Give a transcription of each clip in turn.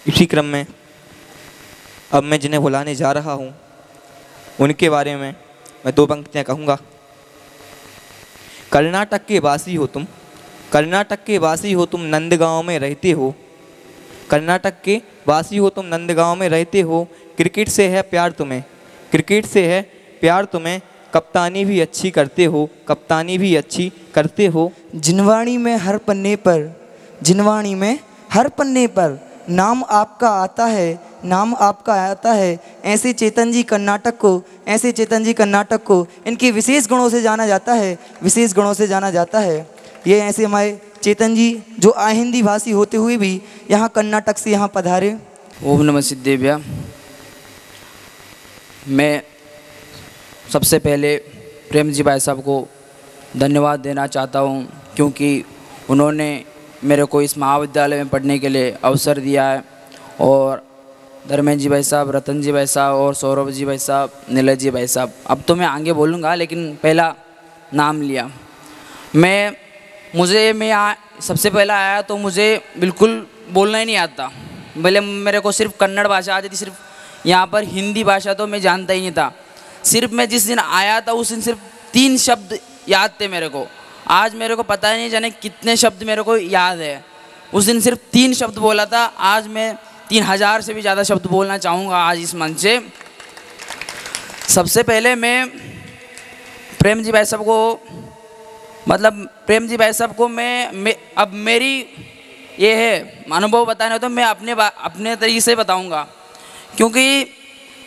इसी क्रम में अब मैं जिन्हें बुलाने जा रहा हूँ उनके बारे में मैं दो पंक्तियाँ कहूँगा। कर्नाटक के वासी हो तुम, कर्नाटक के वासी हो तुम, नंदगांव में रहते हो। कर्नाटक के वासी हो तुम, नंदगांव में रहते हो। क्रिकेट से है प्यार तुम्हें, क्रिकेट से है प्यार तुम्हें। कप्तानी भी अच्छी करते हो, कप्तानी भी अच्छी करते हो। जिनवाणी में हर पन्ने पर, जिनवाणी में हर पन्ने पर नाम आपका आता है, नाम आपका आता है। ऐसे चेतन जी कर्नाटक को, ऐसे चेतन जी कर्नाटक को इनके विशेष गुणों से जाना जाता है, विशेष गुणों से जाना जाता है। ये ऐसे हमारे चेतन जी जो आहिंदी भाषी होते हुए भी यहाँ कर्नाटक से यहाँ पधारे। ओम नमः सिद्धेभ्य। मैं सबसे पहले प्रेम जी भाई साहब को धन्यवाद देना चाहता हूँ, क्योंकि उन्होंने मेरे को इस महाविद्यालय में पढ़ने के लिए अवसर दिया है। और धर्मेंद्र जी भाई साहब, रतन जी भाई साहब और सौरभ जी भाई साहब, नीलज जी भाई साहब, अब तो मैं आगे बोलूँगा लेकिन पहला नाम लिया। मैं यहाँ सबसे पहला आया तो मुझे बिल्कुल बोलना ही नहीं आता। भले मेरे को सिर्फ कन्नड़ भाषा आती थी, सिर्फ यहाँ पर हिंदी भाषा तो मैं जानता ही नहीं था। सिर्फ मैं जिस दिन आया था उस दिन सिर्फ 3 शब्द याद थे मेरे को। आज मेरे को पता ही नहीं जाने कितने शब्द मेरे को याद है। उस दिन सिर्फ 3 शब्द बोला था, आज मैं 3000 से भी ज़्यादा शब्द बोलना चाहूँगा आज इस मंच से। सबसे पहले मैं प्रेम जी भाई साहब को, मतलब प्रेम जी भाई साहब को मैं अब मेरी ये है अनुभव बताना, तो मैं अपने तरीके से बताऊँगा, क्योंकि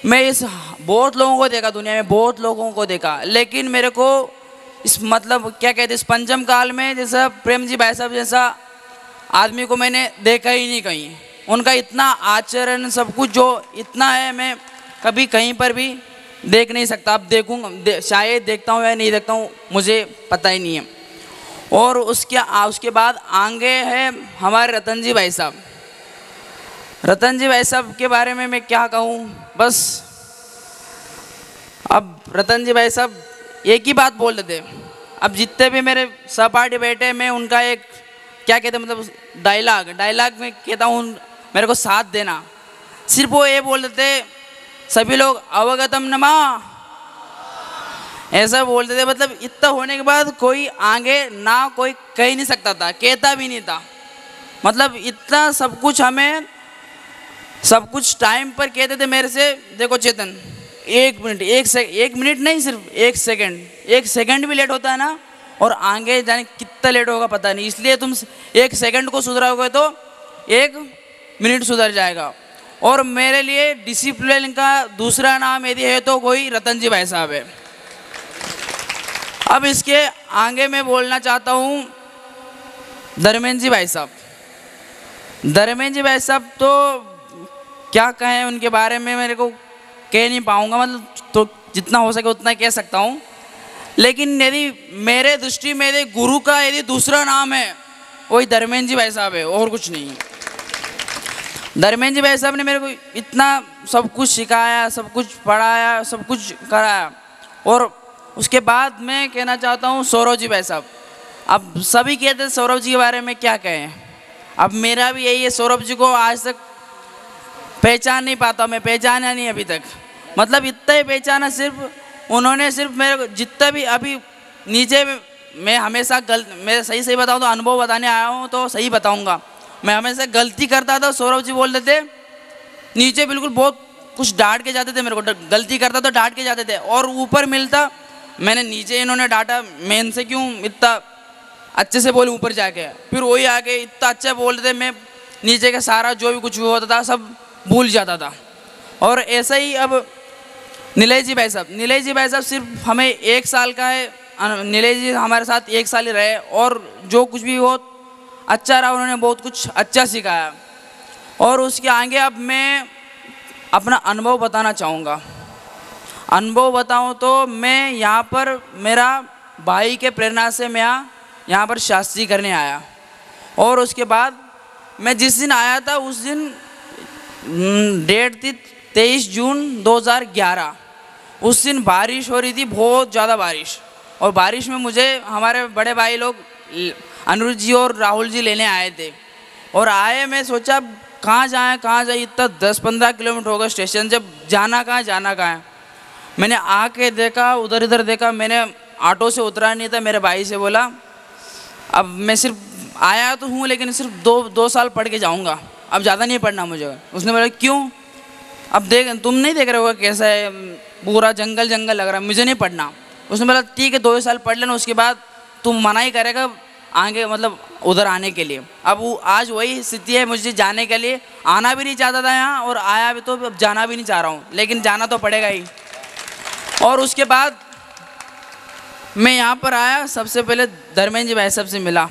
मैं इस बहुत लोगों को देखा, दुनिया में बहुत लोगों को देखा, लेकिन मेरे को इस मतलब क्या कहते हैं, इस पंचम काल में जैसा प्रेम जी भाई साहब जैसा आदमी को मैंने देखा ही नहीं कहीं। उनका इतना आचरण सब कुछ जो इतना है, मैं कभी कहीं पर भी देख नहीं सकता। अब देखूँगा शायद देखता हूँ या नहीं देखता हूँ, मुझे पता ही नहीं है। और उसके बाद आगे है हमारे रतन जी भाई साहब। रतन जी भाई साहब के बारे में मैं क्या कहूँ, बस अब रतन जी भाई साहब एक ही बात बोल देते। अब जितने भी मेरे सहपाठी बैठे, मैं उनका एक क्या कहते हैं मतलब डायलॉग में कहता हूँ मेरे को साथ देना। सिर्फ वो ये बोल देते सभी लोग अवगतम नमः, ऐसा बोल देते। मतलब इतना होने के बाद कोई आगे ना कोई कह नहीं सकता था, कहता भी नहीं था। मतलब इतना सब कुछ हमें सब कुछ टाइम पर कहते थे मेरे से, देखो चेतन 1 मिनट 1 मिनट नहीं, सिर्फ 1 सेकंड भी लेट होता है ना, और आगे जाने कितना लेट होगा पता नहीं। इसलिए तुम 1 सेकंड को सुधराओगे तो 1 मिनट सुधर जाएगा। और मेरे लिए डिसिप्लिन का दूसरा नाम यदि है तो कोई रतन जी भाई साहब है। अब इसके आगे मैं बोलना चाहता हूँ धर्मेंद्र जी भाई साहब। धर्मेंद्र जी भाई साहब तो क्या कहें उनके बारे में, मेरे को कह नहीं पाऊँगा, मतलब तो जितना हो सके उतना कह सकता हूँ। लेकिन यदि मेरे दृष्टि में यदि गुरु का यदि दूसरा नाम है वही धर्मेंद्र जी भाई साहब है, और कुछ नहीं। धर्मेंद्र जी भाई साहब ने मेरे को इतना सब कुछ सिखाया, सब कुछ पढ़ाया, सब कुछ कराया। और उसके बाद मैं कहना चाहता हूँ सौरभ जी भाई साहब। अब सभी कहते हैं सौरभ जी के बारे में क्या कहें, अब मेरा भी यही है। सौरभ जी को आज तक पहचान नहीं पाता, मैं पहचाना नहीं अभी तक। मतलब इतना ही पहचाना, सिर्फ उन्होंने सिर्फ मेरे को जितना भी अभी नीचे मैं हमेशा मैं सही बताऊँ तो अनुभव बताने आया हूँ तो सही बताऊँगा। मैं हमेशा गलती करता था, सौरभ जी बोल देते नीचे बिल्कुल बहुत कुछ डांट के जाते थे मेरे को, गलती करता तो डांट के जाते थे। और ऊपर मिलता, मैंने नीचे इन्होंने डांटा, मैं इनसे क्यों इतना अच्छे से बोले ऊपर जाके, फिर वही आके इतना अच्छा बोलते थे, मैं नीचे का सारा जो भी कुछ होता था सब भूल जाता था। और ऐसा ही अब नीलेश जी भाई साहब सिर्फ हमें 1 साल का है। नीलेश जी हमारे साथ 1 साल ही रहे, और जो कुछ भी हो अच्छा रहा, उन्होंने बहुत कुछ अच्छा सिखाया। और उसके आगे अब मैं अपना अनुभव बताना चाहूँगा। अनुभव बताऊँ तो मैं यहाँ पर मेरा भाई के प्रेरणा से मैं यहाँ पर शास्त्री करने आया। और उसके बाद मैं जिस दिन आया था उस दिन डेट थी 23 जून 2011। उस दिन बारिश हो रही थी, बहुत ज़्यादा बारिश। और बारिश में मुझे हमारे बड़े भाई लोग अनिरुद्ध जी और राहुल जी लेने आए थे। और आए, मैं सोचा कहाँ जाए इतना 10-15 किलोमीटर होगा स्टेशन, जब जाना कहाँ है। मैंने आके देखा, उधर इधर देखा, मैंने ऑटो से उतरा नहीं था। मेरे भाई से बोला अब मैं सिर्फ आया तो हूँ लेकिन सिर्फ दो साल पढ़ के जाऊँगा, अब ज़्यादा नहीं पढ़ना मुझे। उसने बोला क्यों? अब देख तुम नहीं देख रहे होगा कैसा है, पूरा जंगल जंगल लग रहा है, मुझे नहीं पढ़ना। उसने बोला ठीक है 2 साल पढ़ लेना, उसके बाद तुम मना ही करेगा आगे मतलब उधर आने के लिए। अब वो आज वही स्थिति है मुझे जाने के लिए, आना भी नहीं चाहता था यहाँ और आया भी तो अब जाना भी नहीं चाह रहा हूँ, लेकिन जाना तो पड़ेगा ही। और उसके बाद मैं यहाँ पर आया, सबसे पहले धर्मेंद्र जी भाई साहब से मिला।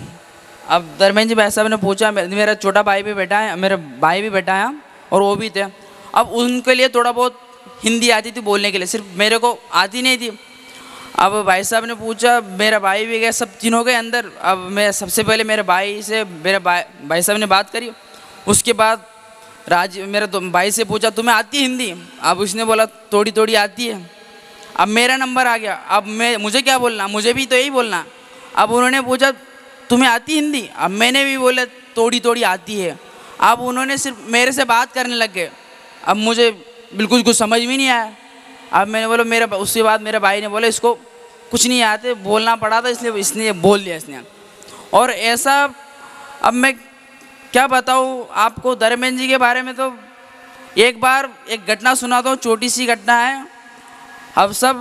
अब धर्मेंद्र जी भाई साहब ने पूछा, मेरा छोटा भाई भी बैठा है, मेरा भाई भी बैठा है और वो भी थे। अब उनके लिए थोड़ा बहुत हिंदी आती थी बोलने के लिए, सिर्फ मेरे को आती नहीं थी। अब भाई साहब ने पूछा, मेरा भाई भी गया, सब तीनों गए अंदर। अब मैं सबसे पहले मेरे भाई से भाई साहब ने बात करी। उसके बाद मेरा भाई से पूछा तुम्हें आती है हिंदी? अब उसने बोला थोड़ी थोड़ी आती है। अब मेरा नंबर आ गया, अब मुझे क्या बोलना, मुझे भी तो यही बोलना। अब उन्होंने पूछा तुम्हें आती हिंदी? अब मैंने भी बोला थोड़ी थोड़ी आती है। अब उन्होंने सिर्फ मेरे से बात करने लग गए। अब मुझे बिल्कुल कुछ समझ में नहीं आया। अब मैंने बोला उसके बाद मेरे भाई ने बोला इसको कुछ नहीं आते, बोलना पड़ा था इसलिए इसने बोल लिया इसने। और ऐसा अब मैं क्या बताऊँ आपको धर्मेंद्र जी के बारे में। तो एक बार एक घटना सुनाता हूँ, छोटी सी घटना है। अब सब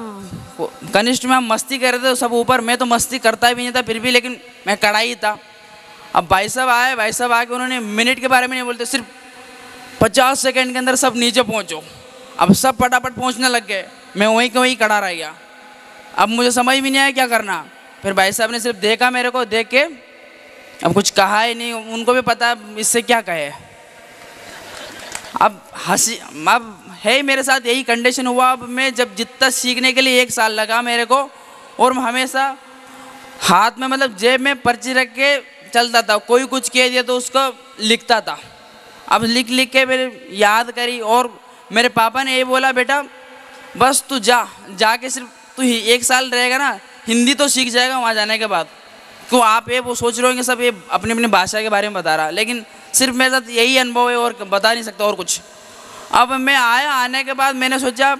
कनिष्ठ में हम मस्ती कर रहे थे, सब ऊपर, मैं तो मस्ती करता भी नहीं था फिर भी, लेकिन मैं कड़ाई था। अब भाई साहब आके उन्होंने मिनट के बारे में नहीं बोलते, सिर्फ 50 सेकंड के अंदर सब नीचे पहुँचो। अब सब फटाफट पहुँचने लग गए, मैं वहीं के वहीं खड़ा रह गया। अब मुझे समझ भी नहीं आया क्या करना। फिर भाई साहब ने सिर्फ देखा मेरे को, देख के अब कुछ कहा ही नहीं, उनको भी पता इससे क्या कहे। अब हंसी, अब है मेरे साथ यही कंडीशन हुआ। अब मैं जब जितना सीखने के लिए 1 साल लगा मेरे को, और मैं हमेशा हाथ में मतलब जेब में पर्ची रख के चलता था, कोई कुछ कह दिया तो उसको लिखता था। अब लिख के मेरे याद करी, और मेरे पापा ने ये बोला बेटा बस तू जाके सिर्फ तू 1 साल रहेगा ना, हिंदी तो सीख जाएगा वहाँ जाने के बाद। क्यों आप ये वो सोच रहे होंगे सब ये अपनी अपनी भाषा के बारे में बता रहा, लेकिन सिर्फ मेरे साथ यही अनुभव है और बता नहीं सकता और कुछ। अब मैं आने के बाद मैंने सोचा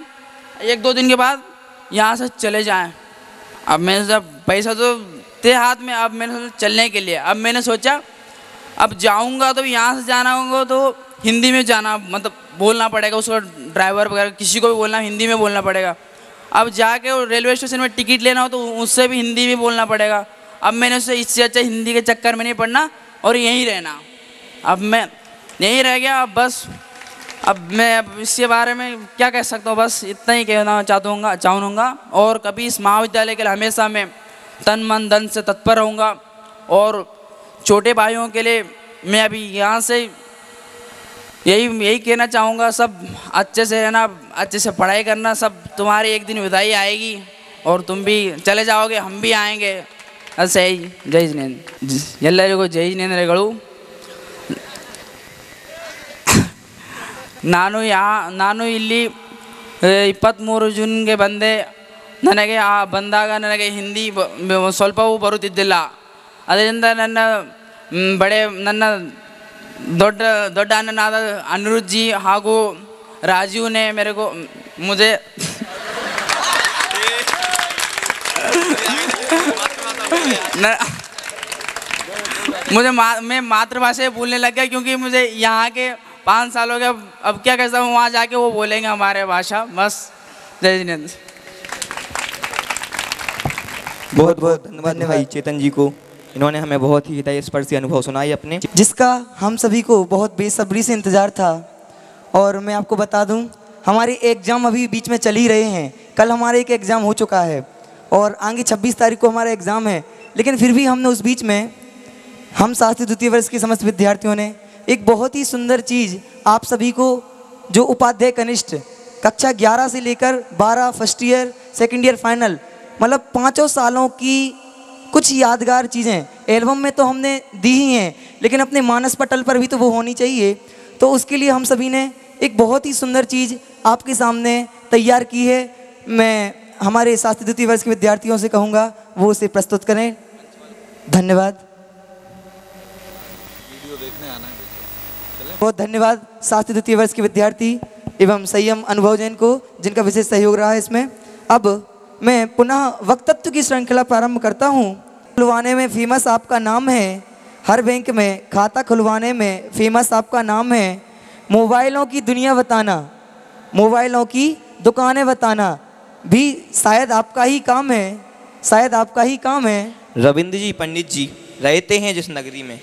1-2 दिन के बाद यहाँ से चले जाएं। अब मैं जब पैसा तो थे हाथ में, अब मैंने सोचा चलने के लिए। अब मैंने सोचा अब जाऊँगा तो यहाँ से जाना होगा तो हिंदी में जाना, मतलब बोलना पड़ेगा उसको, ड्राइवर वगैरह किसी को भी बोलना हिंदी में बोलना पड़ेगा। अब जाके रेलवे स्टेशन में टिकट लेना हो तो उससे भी हिंदी में बोलना पड़ेगा। अब मैंने उससे इससे अच्छा हिंदी के चक्कर में नहीं पड़ना और यहीं रहना। अब मैं यहीं रह गया। अब बस अब मैं इसके बारे में क्या कह सकता हूँ, बस इतना ही कहना चाहूँगा। और कभी इस महाविद्यालय के लिए हमेशा मैं तन मन धन से तत्पर रहूँगा। और छोटे भाइयों के लिए मैं अभी यहाँ से यही कहना चाहूँगा, सब अच्छे से रहना, अच्छे से पढ़ाई करना, सब तुम्हारी एक दिन विदाई आएगी और तुम भी चले जाओगे, हम भी आएंगे। ऐसे ही जय जिनेन्द्र ಎಲ್ಲರಿಗೂ ಜೈ ಜಿನೇಂದ್ರಗಳು। ನಾನು ಇಲ್ಲಿ 23 ಜೂನ್ಗೆ ಬಂದೆ। ನನಗೆ ಬಂದಾಗ ನನಗೆ ಹಿಂದಿ ಸ್ವಲ್ಪವೂ ಬರುತ್ತಿದ್ದಿಲ್ಲ। ಅದರಿಂದ ನನ್ನ ದೊಡ್ಡ ಅಣ್ಣನಾದ ಅನಿರುದ್ಧ್ ಜಿ ಹಾಗೂ राजीव ने मेरे को मुझे मैं मातृभाषा बोलने लग गया, क्योंकि मुझे यहाँ के 5 साल हो गए। अब क्या कहता हूँ, वहाँ जाके वो बोलेंगे हमारे भाषा। बस जय जिनेन्द्र। बहुत बहुत धन्यवाद भाई चेतन जी को, इन्होंने हमें बहुत ही हृदय स्पर्शी अनुभव सुनाई अपने, जिसका हम सभी को बहुत बेसब्री से इंतज़ार था। और मैं आपको बता दूं, हमारे एग्ज़ाम अभी बीच में चल ही रहे हैं। कल हमारा एक एग्ज़ाम हो चुका है और आगे 26 तारीख को हमारा एग्ज़ाम है, लेकिन फिर भी हमने उस बीच में हम शास्त्री द्वितीय वर्ष के समस्त विद्यार्थियों ने एक बहुत ही सुंदर चीज़ आप सभी को, जो उपाध्याय कनिष्ठ कक्षा 11 से लेकर 12 first year second year final, मतलब 5 सालों की कुछ यादगार चीज़ें एल्बम में तो हमने दी ही हैं, लेकिन अपने मानस पटल पर भी तो वो होनी चाहिए। तो उसके लिए हम सभी ने एक बहुत ही सुंदर चीज़ आपके सामने तैयार की है। मैं हमारे शास्त्री द्वितीय वर्ष के विद्यार्थियों से कहूँगा वो उसे प्रस्तुत करें। धन्यवाद। वीडियो देखने आना है। बहुत धन्यवाद शास्त्री द्वितीय वर्ष के विद्यार्थी एवं संयम अनुभव जैन को, जिनका विशेष सहयोग रहा है इसमें। अब मैं पुनः वक्तत्व की श्रृंखला प्रारंभ करता हूँ। खुलवाने में फेमस आपका नाम है, हर बैंक में खाता खुलवाने में फेमस आपका नाम है। मोबाइलों की दुनिया बताना, मोबाइलों की दुकानें बताना भी शायद आपका ही काम है, शायद आपका ही काम है। रविंद्र जी पंडित जी रहते हैं जिस नगरी में,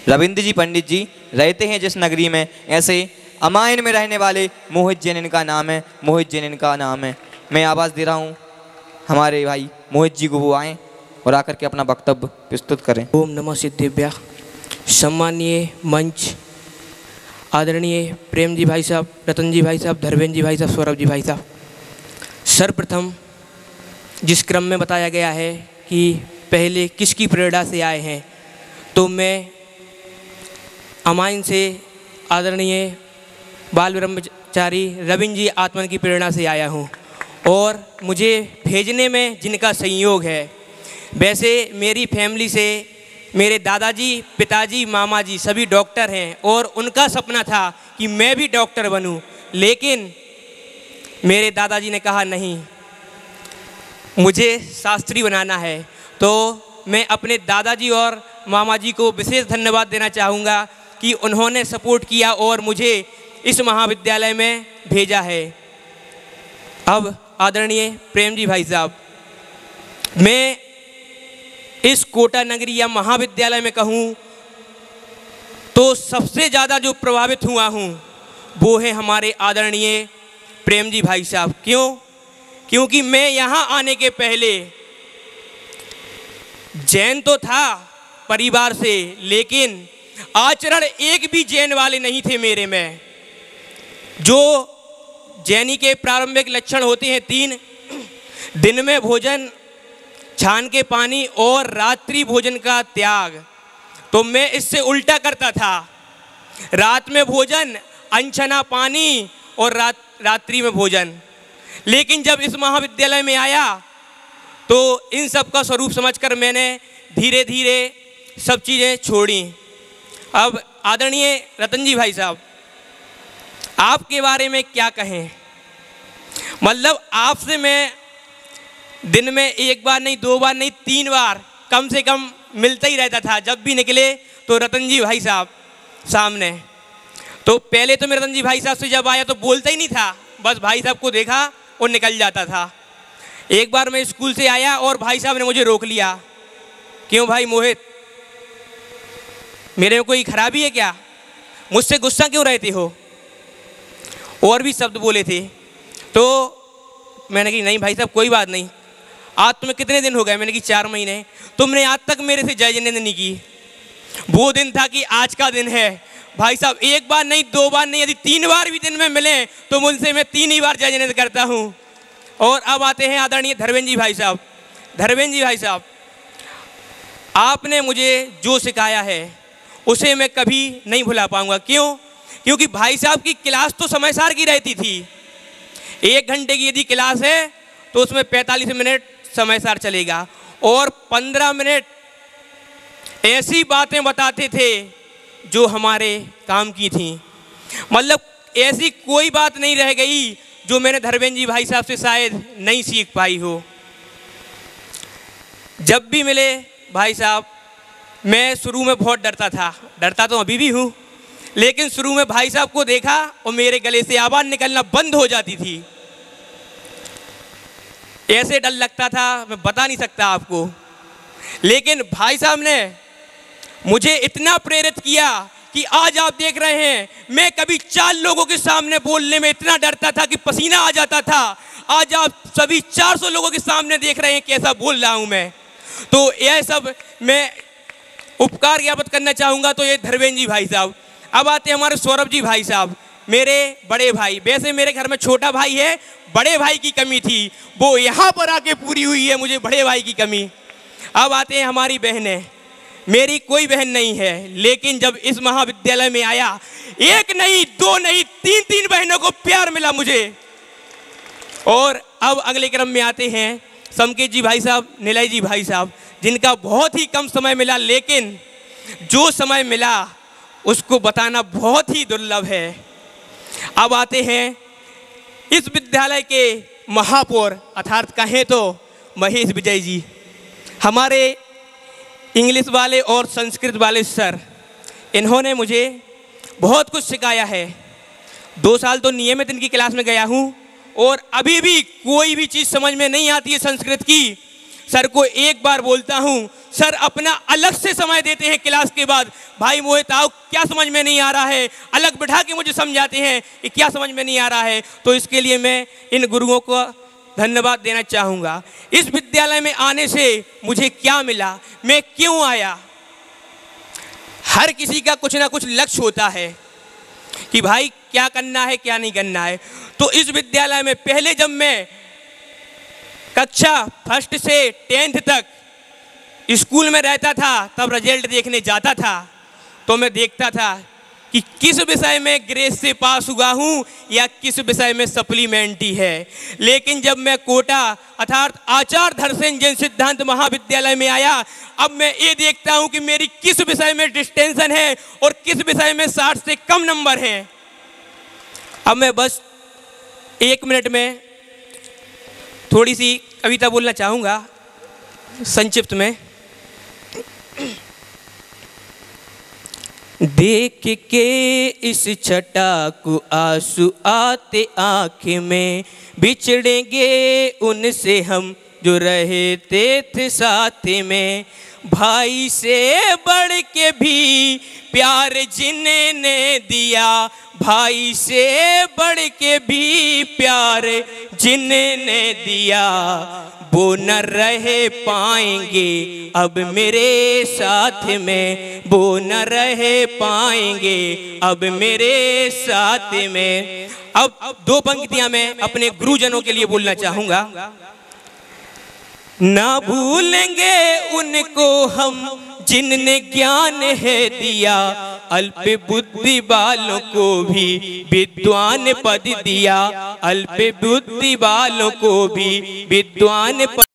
रविंद्र जी पंडित जी रहते हैं जिस नगरी में, ऐसे अमायन में रहने वाले मोहित जैन इनका नाम है, मोहित जैन इनका नाम है। मैं आवाज़ दे रहा हूँ हमारे भाई मोहित जी को, वो आएँ और आकर के अपना वक्तव्य प्रस्तुत करें। ओम नमः सिद्धेभ्यः। सम्मानीय मंच, आदरणीय प्रेम जी भाई साहब, रतन जी भाई साहब, धर्मेंद्र जी भाई साहब, सौरभ जी भाई साहब, सर्वप्रथम जिस क्रम में बताया गया है कि पहले किसकी प्रेरणा से आए हैं, तो मैं अमाइन से आदरणीय बाल ब्रह्मचारी रविंद्र जी आत्मन की प्रेरणा से आया हूँ और मुझे भेजने में जिनका संयोग है। वैसे मेरी फैमिली से मेरे दादाजी, पिताजी, मामा जी सभी डॉक्टर हैं और उनका सपना था कि मैं भी डॉक्टर बनूं, लेकिन मेरे दादाजी ने कहा नहीं, मुझे शास्त्री बनाना है। तो मैं अपने दादाजी और मामा जी को विशेष धन्यवाद देना चाहूँगा कि उन्होंने सपोर्ट किया और मुझे इस महाविद्यालय में भेजा है। अब आदरणीय प्रेम जी भाई साहब, मैं इस कोटा नगरी या महाविद्यालय में कहूँ तो सबसे ज़्यादा जो प्रभावित हुआ हूँ वो है हमारे आदरणीय प्रेम जी भाई साहब। क्यों? क्योंकि मैं यहाँ आने के पहले जैन तो था परिवार से, लेकिन आचरण एक भी जैन वाले नहीं थे मेरे में। जो जैनी के प्रारंभिक लक्षण होते हैं 3, दिन में भोजन, छान के पानी और रात्रि भोजन का त्याग, तो मैं इससे उल्टा करता था। रात में भोजन, अनछना पानी और रात्रि में भोजन। लेकिन जब इस महाविद्यालय में आया तो इन सब का स्वरूप समझकर मैंने धीरे धीरे सब चीज़ें छोड़ी। अब आदरणीय रतन जी भाई साहब, आपके बारे में क्या कहें? मतलब आपसे मैं दिन में 1 बार नहीं, 2 बार नहीं, 3 बार कम से कम मिलता ही रहता था। जब भी निकले तो रतन जी भाई साहब सामने। तो पहले तो मैं रतन जी भाई साहब से जब आया तो बोलता ही नहीं था, बस भाई साहब को देखा और निकल जाता था। एक बार मैं स्कूल से आया और भाई साहब ने मुझे रोक लिया। क्यों भाई मोहित, मेरे में कोई खराबी है क्या? मुझसे गुस्सा क्यों रहते हो? और भी शब्द बोले थे। तो मैंने कहा नहीं भाई साहब कोई बात नहीं। आज तुम्हें कितने दिन हो गए? मैंने कहा 4 महीने। तुमने आज तक मेरे से जय जिनेंद्र नहीं की। वो दिन था कि आज का दिन है। भाई साहब 1 बार नहीं, 2 बार नहीं, यदि 3 बार भी दिन में मिले तो मुझसे मैं 3 ही बार जय जिनेंद्र करता हूँ। और अब आते हैं आदरणीय धर्मेंद्र जी भाई साहब। धर्मेंद्र जी भाई साहब, आपने मुझे जो सिखाया है उसे मैं कभी नहीं भुला पाऊँगा। क्यों? क्योंकि भाई साहब की क्लास तो समय सार की रहती थी। 1 घंटे की यदि क्लास है तो उसमें 45 मिनट समय सार चलेगा और 15 मिनट ऐसी बातें बताते थे जो हमारे काम की थी। मतलब ऐसी कोई बात नहीं रह गई जो मैंने धर्मेंद्र जी भाई साहब से शायद नहीं सीख पाई हो। जब भी मिले भाई साहब, मैं शुरू में बहुत डरता तो अभी भी हूँ, लेकिन शुरू में भाई साहब को देखा और मेरे गले से आवाज़ निकलना बंद हो जाती थी। ऐसे डर लगता था मैं बता नहीं सकता आपको। लेकिन भाई साहब ने मुझे इतना प्रेरित किया कि आज आप देख रहे हैं, मैं कभी 4 लोगों के सामने बोलने में इतना डरता था कि पसीना आ जाता था। आज आप सभी 400 लोगों के सामने देख रहे हैं कैसा बोल रहा हूं मैं। तो यह सब मैं उपकार ज्ञापित करना चाहूँगा तो ये धर्मेंद्र जी भाई साहब। अब आते हैं हमारे सौरभ जी भाई साहब, मेरे बड़े भाई। वैसे मेरे घर में छोटा भाई है, बड़े भाई की कमी थी, वो यहाँ पर आके पूरी हुई है मुझे बड़े भाई की कमी। अब आते हैं हमारी बहनें। मेरी कोई बहन नहीं है, लेकिन जब इस महाविद्यालय में आया 1 नहीं, 2 नहीं, 3 बहनों को प्यार मिला मुझे। और अब अगले क्रम में आते हैं समकेत जी भाई साहब, निलय जी भाई साहब, जिनका बहुत ही कम समय मिला, लेकिन जो समय मिला उसको बताना बहुत ही दुर्लभ है। अब आते हैं इस विद्यालय के महापौर अर्थात कहें तो महेश विजय जी, हमारे इंग्लिश वाले और संस्कृत वाले सर। इन्होंने मुझे बहुत कुछ सिखाया है। 2 साल तो नियमित इनकी क्लास में गया हूँ और अभी भी कोई भी चीज़ समझ में नहीं आती है संस्कृत की। सर को एक बार बोलता हूँ, सर अपना अलग से समय देते हैं क्लास के बाद, भाई मोहित आओ क्या समझ में नहीं आ रहा है, अलग बिठा के मुझे समझाते हैं कि क्या समझ में नहीं आ रहा है। तो इसके लिए मैं इन गुरुओं को धन्यवाद देना चाहूँगा। इस विद्यालय में आने से मुझे क्या मिला, मैं क्यों आया। हर किसी का कुछ ना कुछ लक्ष्य होता है कि भाई क्या करना है क्या नहीं करना है। तो इस विद्यालय में पहले जब मैं कक्षा 1 से 10th तक स्कूल में रहता था, तब रिजल्ट देखने जाता था तो मैं देखता था कि किस विषय में ग्रेस से पास हुआ हूँ या किस विषय में सप्लीमेंट्री है। लेकिन जब मैं कोटा अर्थात आचार्य धर्मसेन जैन सिद्धांत महाविद्यालय में आया, अब मैं ये देखता हूँ कि मेरी किस विषय में डिस्टेंशन है और किस विषय में 60 से कम नंबर हैं। अब मैं बस 1 मिनट में थोड़ी सी कविता बोलना चाहूँगा संक्षिप्त में। देख के इस छटा को आंसू आते आँख में, बिछड़ेंगे उनसे हम जो रहते थे साथ में। भाई से बढ़ के भी प्यार जिन्होंने दिया, भाई से बढ़ के भी प्यार जिन्होंने दिया, वो न रह पाएंगे अब मेरे साथ में, वो न रह पाएंगे अब मेरे साथ में। अब 2 पंक्तियां मैं अपने गुरुजनों के लिए बोलना चाहूँगा। ना भूलेंगे उनको हम जिनने ज्ञान है दिया, अल्प बुद्धि वालों को भी विद्वान पद दिया, अल्प बुद्धि वालों को भी विद्वान पद